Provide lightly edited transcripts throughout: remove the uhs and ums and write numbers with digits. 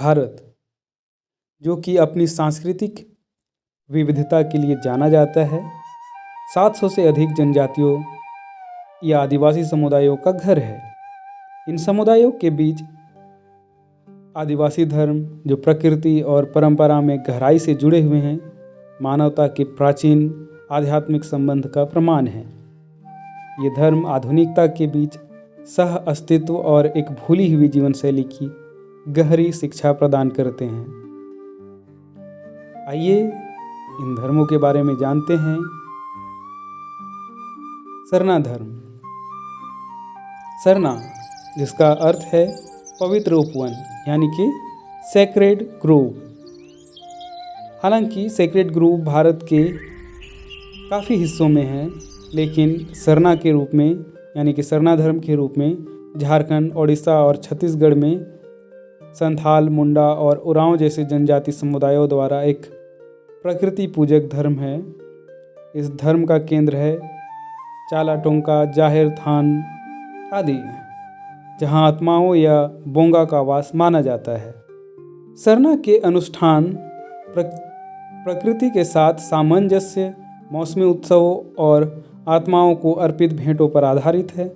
भारत, जो कि अपनी सांस्कृतिक विविधता के लिए जाना जाता है, 700 से अधिक जनजातियों या आदिवासी समुदायों का घर है। इन समुदायों के बीच आदिवासी धर्म, जो प्रकृति और परंपरा में गहराई से जुड़े हुए हैं, मानवता के प्राचीन आध्यात्मिक संबंध का प्रमाण है। ये धर्म आधुनिकता के बीच सह अस्तित्व और एक भूली हुई जीवन शैली की गहरी शिक्षा प्रदान करते हैं। आइए इन धर्मों के बारे में जानते हैं। सरना धर्म। सरना, जिसका अर्थ है पवित्र उपवन, यानी कि सेक्रेड ग्रोव। हालांकि सेक्रेड ग्रोव भारत के काफ़ी हिस्सों में है, लेकिन सरना के रूप में, यानी कि सरना धर्म के रूप में झारखंड, ओडिशा और छत्तीसगढ़ में संथाल, मुंडा और उरांव जैसे जनजाति समुदायों द्वारा एक प्रकृति पूजक धर्म है। इस धर्म का केंद्र है चालाटोंका, जाहिर थान आदि, जहाँ आत्माओं या बोंगा का वास माना जाता है। सरना के अनुष्ठान प्रकृति के साथ सामंजस्य, मौसमी उत्सवों और आत्माओं को अर्पित भेंटों पर आधारित है।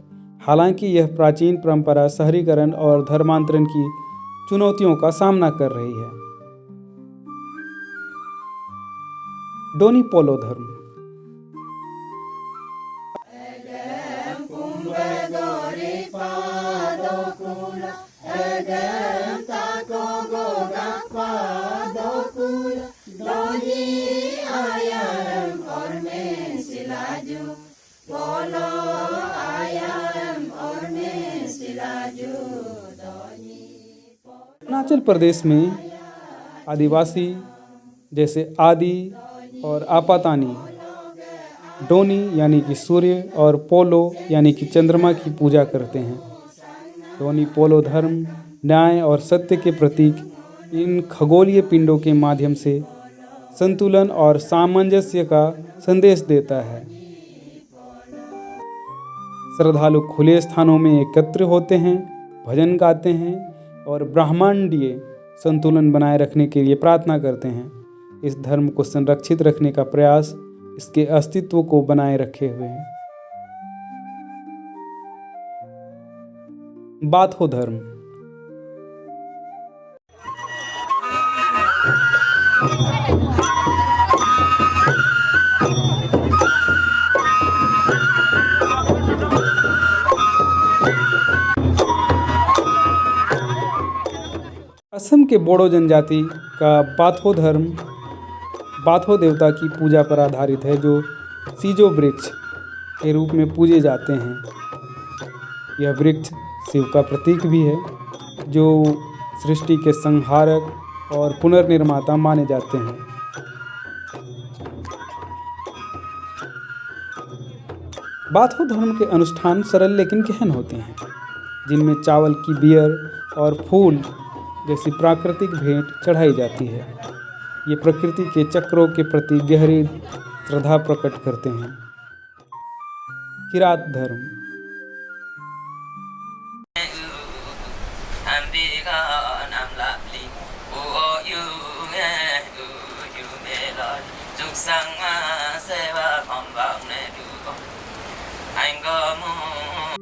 हालांकि यह प्राचीन परंपरा शहरीकरण और धर्मांतरण की चुनौतियों का सामना कर रही है। डोनी पोलो धर्म। अरुणाचल प्रदेश में आदिवासी जैसे आदि और आपातानी डोनी यानी कि सूर्य और पोलो यानी कि चंद्रमा की पूजा करते हैं। डोनी पोलो धर्म न्याय और सत्य के प्रतीक इन खगोलीय पिंडों के माध्यम से संतुलन और सामंजस्य का संदेश देता है। श्रद्धालु खुले स्थानों में एकत्र होते हैं, भजन गाते हैं और ब्रह्मांडीय संतुलन बनाए रखने के लिए प्रार्थना करते हैं। इस धर्म को संरक्षित रखने का प्रयास इसके अस्तित्व को बनाए रखे हुए है। बाथो धर्म। असम के बोडो जनजाति का बाथो धर्म बाथो देवता की पूजा पर आधारित है, जो सीजो वृक्ष के रूप में पूजे जाते हैं। यह वृक्ष शिव का प्रतीक भी है, जो सृष्टि के संहारक और पुनर्निर्माता माने जाते हैं। बाथो धर्म के अनुष्ठान सरल लेकिन गहन होते हैं, जिनमें चावल की बियर और फूल जैसी प्राकृतिक भेंट चढ़ाई जाती है। ये प्रकृति के चक्रों के प्रति गहरी श्रद्धा प्रकट करते हैं। किरात धर्म।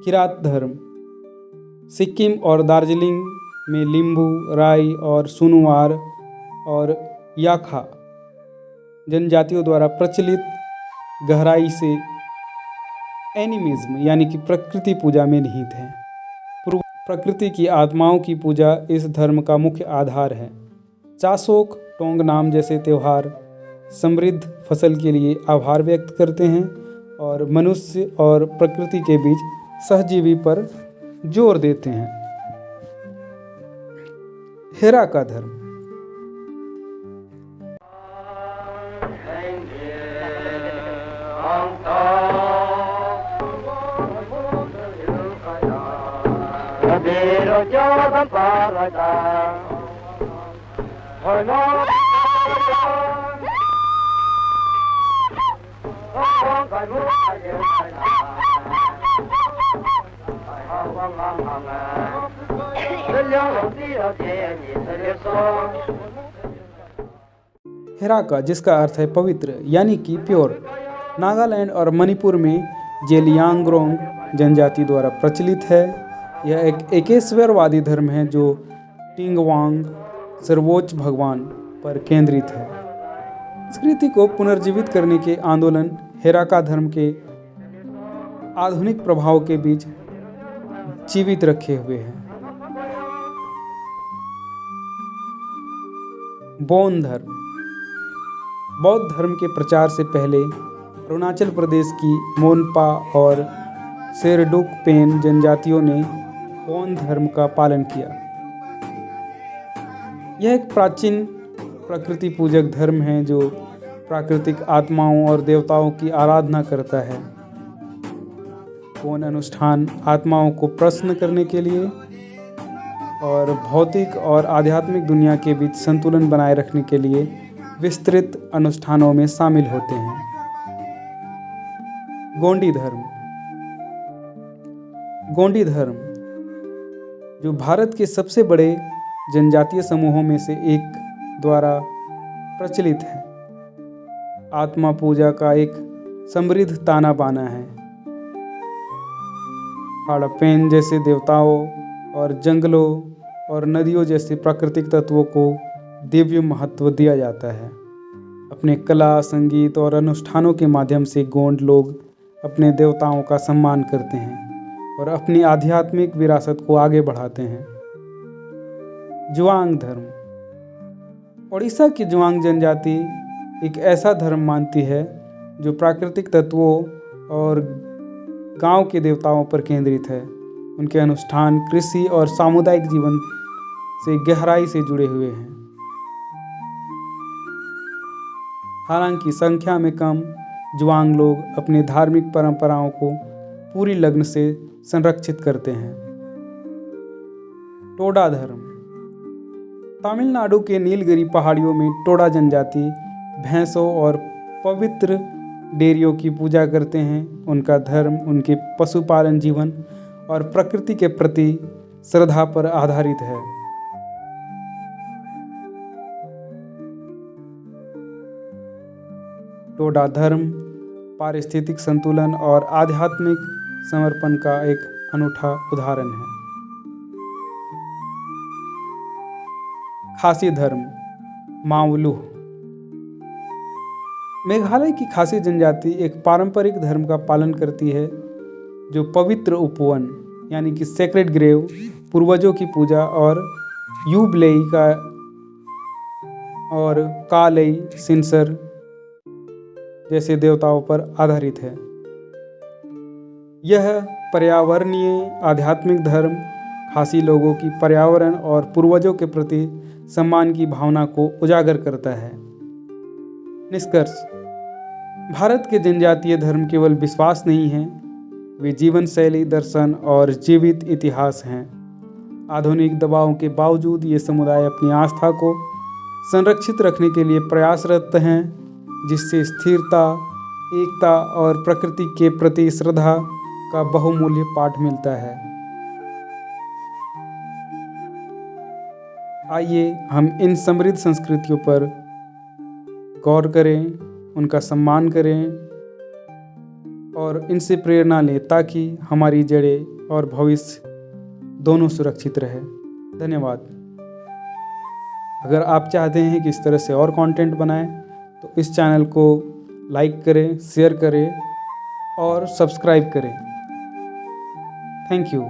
किरात धर्म सिक्किम और दार्जिलिंग में लिम्बू, राई और सुनुवार और याखा जनजातियों द्वारा प्रचलित गहराई से एनिमिज्म यानी कि प्रकृति पूजा में निहित है। प्रकृति की आत्माओं की पूजा इस धर्म का मुख्य आधार है। चासोक टोंग नाम जैसे त्यौहार समृद्ध फसल के लिए आभार व्यक्त करते हैं और मनुष्य और प्रकृति के बीच सहजीवी पर जोर देते हैं। हेरा का धर्म। हेराका, जिसका अर्थ है पवित्र यानी कि प्योर, नागालैंड और मणिपुर में जेलियांगरोंग जनजाति द्वारा प्रचलित है। यह एक एकेश्वरवादी धर्म है जो टिंगवांग सर्वोच्च भगवान पर केंद्रित है। संस्कृति को पुनर्जीवित करने के आंदोलन हेराका धर्म के आधुनिक प्रभाव के बीच जीवित रखे हुए हैं। बौद्ध धर्म। बौद्ध धर्म के प्रचार से पहले अरुणाचल प्रदेश की मोनपा और शेरडुकपेन जनजातियों ने बौद्ध धर्म का पालन किया। यह एक प्राचीन प्रकृति पूजक धर्म है जो प्राकृतिक आत्माओं और देवताओं की आराधना करता है। बौद्ध अनुष्ठान आत्माओं को प्रसन्न करने के लिए और भौतिक और आध्यात्मिक दुनिया के बीच संतुलन बनाए रखने के लिए विस्तृत अनुष्ठानों में शामिल होते हैं। गोंडी धर्म। गोंडी धर्म जो भारत के सबसे बड़े जनजातीय समूहों में से एक द्वारा प्रचलित है, आत्मा पूजा का एक समृद्ध ताना बाना है। हड़प्पेन जैसे देवताओं और जंगलों और नदियों जैसे प्राकृतिक तत्वों को दिव्य महत्व दिया जाता है। अपने कला, संगीत और अनुष्ठानों के माध्यम से गोंड लोग अपने देवताओं का सम्मान करते हैं और अपनी आध्यात्मिक विरासत को आगे बढ़ाते हैं। जुआंग धर्म। ओडिशा की जुआंग जनजाति एक ऐसा धर्म मानती है जो प्राकृतिक तत्वों और गांव के देवताओं पर केंद्रित है। उनके अनुष्ठान कृषि और सामुदायिक जीवन से गहराई से जुड़े हुए हैं। हालांकि संख्या में कम जुआंग लोग अपनी धार्मिक परंपराओं को पूरी लगन से संरक्षित करते हैं। टोडा धर्म। तमिलनाडु के नीलगिरी पहाड़ियों में टोडा जनजाति भैंसों और पवित्र डेयरियों की पूजा करते हैं। उनका धर्म उनके पशुपालन जीवन और प्रकृति के प्रति श्रद्धा पर आधारित है। टोडा धर्म पारिस्थितिक संतुलन और आध्यात्मिक समर्पण का एक अनूठा उदाहरण है। खासी धर्म। मावलुह। मेघालय की खासी जनजाति एक पारंपरिक धर्म का पालन करती है जो पवित्र उपवन यानी कि सेक्रेड ग्रेव, पूर्वजों की पूजा और यूबलेई का और कालेई सिंसर जैसे देवताओं पर आधारित है। यह पर्यावरणीय आध्यात्मिक धर्म खासी लोगों की पर्यावरण और पूर्वजों के प्रति सम्मान की भावना को उजागर करता है। निष्कर्ष। भारत के जनजातीय धर्म केवल विश्वास नहीं है, वे जीवन शैली, दर्शन और जीवित इतिहास हैं। आधुनिक दबावों के बावजूद ये समुदाय अपनी आस्था को संरक्षित रखने के लिए प्रयासरत हैं, जिससे स्थिरता, एकता और प्रकृति के प्रति श्रद्धा का बहुमूल्य पाठ मिलता है। आइए हम इन समृद्ध संस्कृतियों पर गौर करें, उनका सम्मान करें और इनसे प्रेरणा लें ताकि हमारी जड़ें और भविष्य दोनों सुरक्षित रहे। धन्यवाद। अगर आप चाहते हैं कि इस तरह से और कंटेंट बनाएं तो इस चैनल को लाइक करें, शेयर करें और सब्सक्राइब करें। Thank you.